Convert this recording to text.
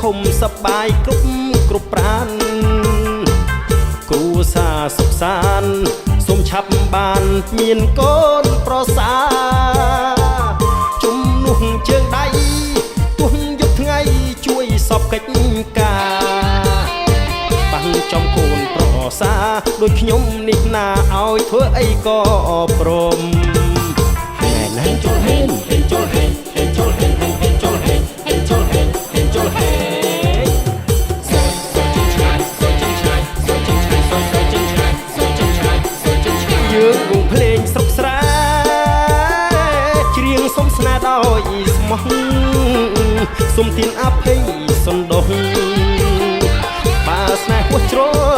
ុំសប្បាយគ្រប់ប្រានគ្រួសារសុខសាន្តសូមឆាប់បានមានកូនប្រសាជំនួសជើងដៃទោះយប់ថ្ងៃជួយសពកិច្ចការបាំងចំកូនប្រសាដូចខ្ញុំនេះណាឲ្យធ្វើអីក៏ព្រមហេណែចូលហេនចូលហេនចូលហេនចូលហេនចូលហេនចូលហេនយើងវងភ្លេងស្រុកស្រែច្រៀងសុំស្នេហ៍ដោយស្មោះសុំទានអភ័យសន្តោសបើស្នេហ៍ហួសជ្រុល